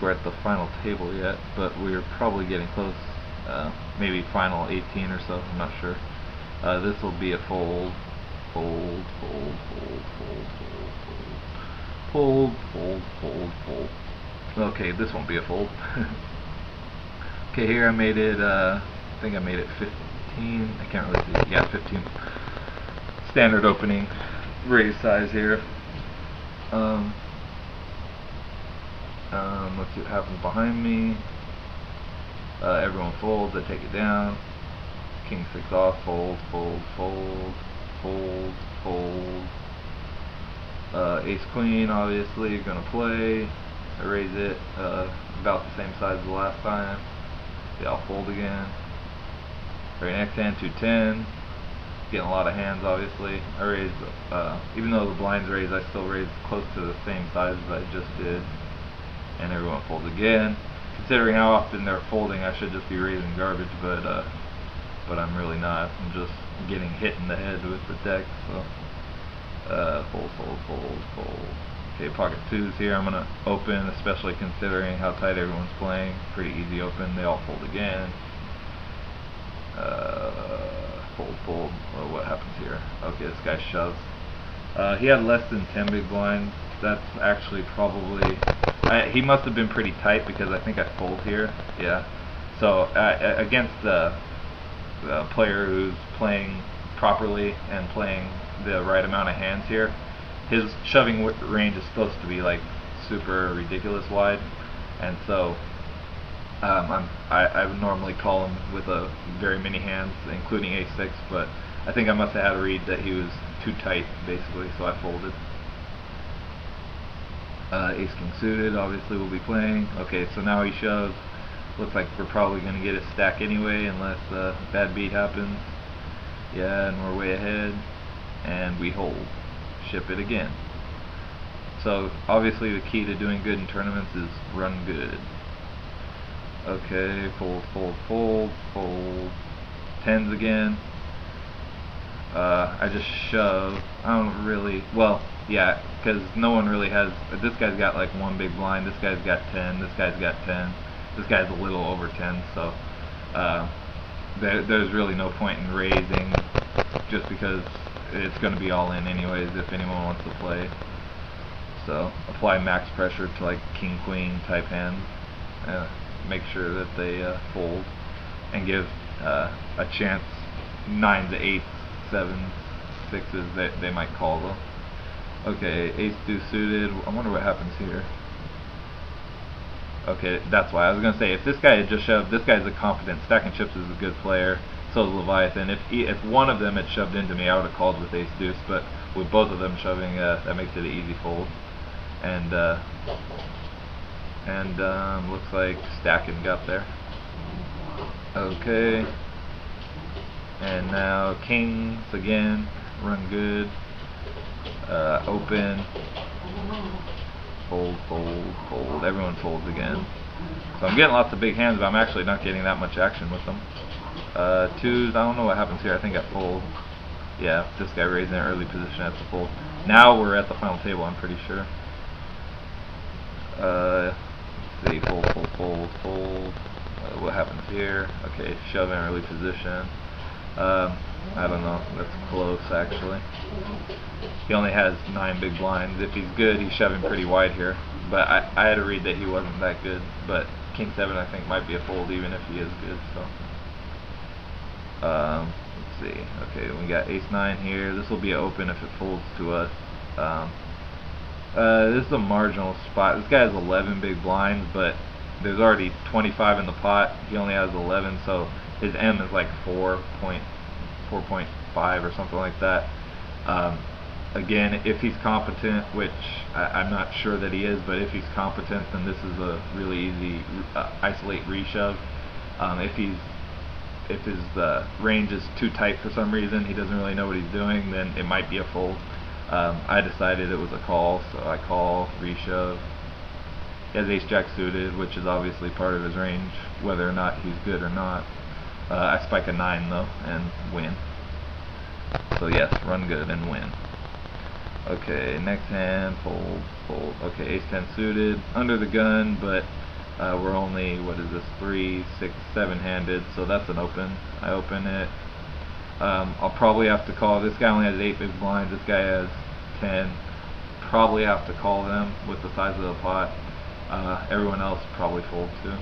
we're at the final table yet, but we're probably getting close. Maybe final 18 or so, I'm not sure. This will be a fold. Fold, fold, fold, fold, fold, fold, fold, fold, fold. Okay, this won't be a fold. Okay, here I made it, I think I made it 15. I can't really see. Yeah, 15. Standard opening raise size here. Let's see what happens behind me. Everyone folds, I take it down. King 6 off, fold, fold, fold, fold, fold. Ace Queen, obviously, gonna play. I raise it about the same size as the last time. Yeah, I'll fold again. Very next hand, 2-10. Getting a lot of hands, obviously. I raised, even though the blind's raised, I still raised close to the same size as I just did. And everyone folds again. Considering how often they're folding, I should just be raising garbage, but I'm really not. I'm just getting hit in the head with the deck. So fold, fold, fold, fold. Okay, pocket 2s here. I'm gonna open, especially considering how tight everyone's playing. Pretty easy open. They all fold again. Fold, fold. Well, what happens here? Okay, this guy shoves. He had less than 10 big blinds. That's actually probably... he must have been pretty tight because I think I fold here. Yeah. So against the player who's playing properly and playing the right amount of hands here, his shoving range is supposed to be like super ridiculous wide, and so I would normally call him with a very many hands, including ace 6, but I think I must have had a read that he was too tight, basically, so I folded. Ace King suited, obviously, will be playing. Okay, so now he shoves. Looks like we're probably going to get a stack anyway, unless a bad beat happens. Yeah, and we're way ahead, and we hold. Ship it again. So obviously the key to doing good in tournaments is run good. Okay, fold, fold, fold, fold. 10s again. I just shove. I don't really, well, yeah, because no one really has, this guy's got like one big blind, this guy's got 10, this guy's got 10, this guy's a little over 10, so there's really no point in raising just because it's going to be all in anyways if anyone wants to play. So apply max pressure to like king queen type hands, make sure that they fold, and give a chance 9s to 8s, 7s, 6s they might call though. Okay, ace 2 suited. I wonder what happens here. Okay, that's why I was gonna say if this guy had just shoved, this guy's a competent stacking chips, is a good player. So is Leviathan. If one of them had shoved into me, I would have called with ace deuce. But with both of them shoving, that makes it an easy fold. And looks like stacking got there. Okay. And now kings again, run good. Open. Fold, fold, fold. Everyone folds again. So I'm getting lots of big hands, but I'm actually not getting that much action with them. 2s, I don't know what happens here. I think I fold. Yeah, this guy raising an early position at the fold. Now we're at the final table, I'm pretty sure. Let's see, fold, fold, fold, fold. What happens here? Okay, shove in early position. I don't know, that's close actually. He only has 9 big blinds. If he's good, he's shoving pretty wide here. But I had a read that he wasn't that good. But king 7 I think might be a fold even if he is good. So let's see. Okay, we got ace 9 here. This will be open if it folds to us. This is a marginal spot. This guy has 11 big blinds, but there's already 25 in the pot. He only has 11, so his M is like 4.5 or something like that. Again, if he's competent, which I'm not sure that he is, but if he's competent, then this is a really easy isolate reshove. If his range is too tight for some reason, he doesn't really know what he's doing, then it might be a fold. I decided it was a call, so I call, reshove. He has ace jack suited, which is obviously part of his range, whether or not he's good or not. I spike a 9 though and win. So yes, run good and win. Okay, next hand, fold, fold. Okay, ace 10 suited, under the gun, but We're only, what is this, 3, 6, 7-handed, so that's an open. I open it. I'll probably have to call. This guy only has 8 big blinds. This guy has 10. Probably have to call them with the size of the pot. Everyone else probably folds too.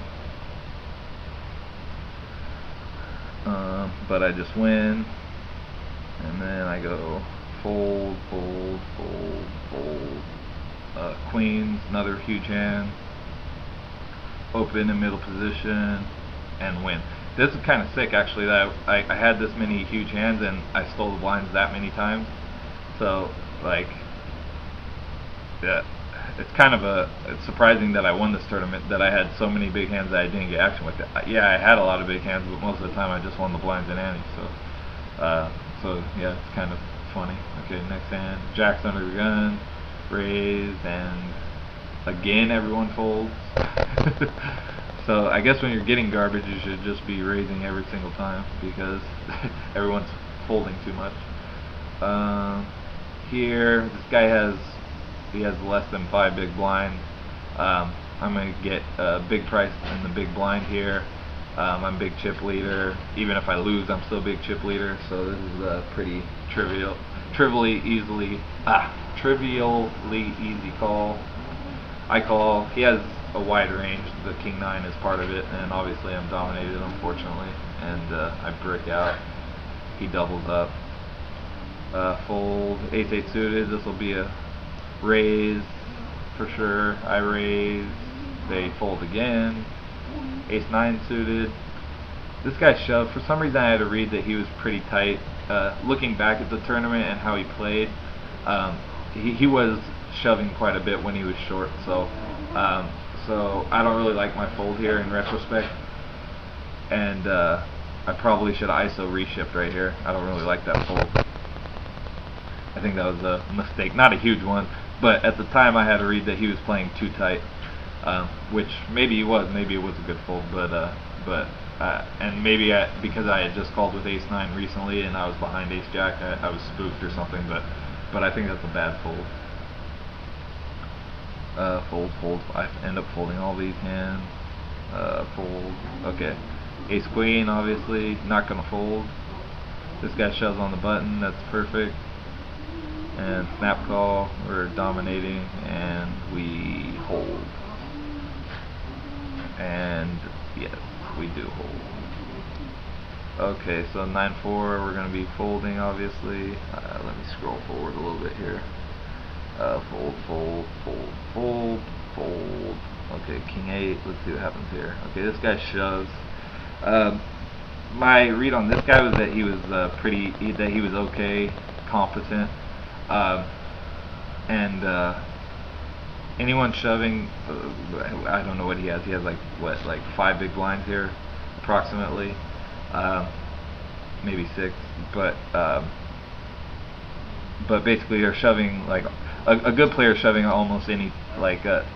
But I just win, and then I go fold, fold, fold, fold. Queens, another huge hand. Open in middle position and win. This is kind of sick actually, that I had this many huge hands and I stole the blinds that many times. So like, yeah, it's surprising that I won this tournament, that I had so many big hands that I didn't get action with it. Yeah, I had a lot of big hands, but most of the time I just won the blinds and antes. So yeah, it's kind of funny. Okay, next hand, Jack's under the gun, raise, and again everyone folds. So I guess when you're getting garbage, you should just be raising every single time, because everyone's folding too much. Here, this guy has less than 5 big blinds. I'm gonna get a big price in the big blind here. I'm big chip leader. Even if I lose, I'm still big chip leader. So this is a pretty trivially easy call. I call. He has a wide range. The king 9 is part of it, and obviously I'm dominated, unfortunately, and I brick out. He doubles up. Fold. Ace 8 suited. This will be a raise for sure. I raise. They fold again. Ace 9 suited. This guy shoved. For some reason I had to read that he was pretty tight. Looking back at the tournament and how he played, he was shoving quite a bit when he was short, so I don't really like my fold here in retrospect, and I probably should have ISO reshipped right here. I don't really like that fold. I think that was a mistake, not a huge one, but at the time I had to read that he was playing too tight, which maybe he was, maybe it was a good fold, and maybe because I had just called with Ace 9 recently and I was behind Ace Jack, I was spooked or something, but I think that's a bad fold. Fold. I end up folding all these hands. Fold. Okay. Ace Queen, obviously not gonna fold. This guy shoves on the button. That's perfect. And snap call. We're dominating, and we hold. And yes, we do hold. Okay, so 9-4. We're gonna be folding, obviously. Let me scroll forward a little bit here. Fold. Okay, king 8. Let's see what happens here. Okay, this guy shoves. My read on this guy was that he was that he was okay, competent, and anyone shoving, I don't know what he has. He has like 5 big blinds here, approximately, maybe 6, but basically they're shoving like. A good player is shoving almost any,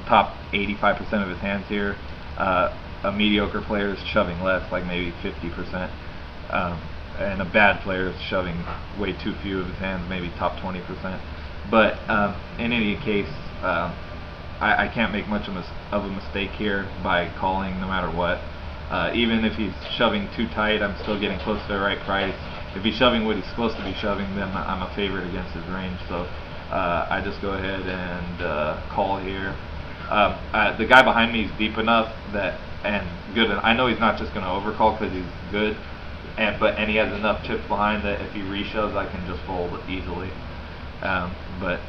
top 85% of his hands here. A mediocre player is shoving less, like maybe 50%. And a bad player is shoving way too few of his hands, maybe top 20%. But in any case, I can't make much of a mistake here by calling no matter what. Even if he's shoving too tight, I'm still getting close to the right price. If he's shoving what he's supposed to be shoving, then I'm a favorite against his range. So I just go ahead and call here. The guy behind me is deep enough and good. I know he's not just going to overcall because he's good, and he has enough chips behind that if he reshoves, I can just fold easily. But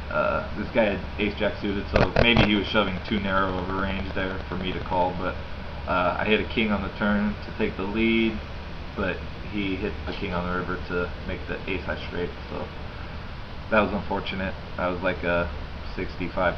this guy had Ace Jack suited, so maybe he was shoving too narrow of a range there for me to call. But I hit a king on the turn to take the lead, but he hit the king on the river to make the ace high straight. So that was unfortunate. I was like a 65-30.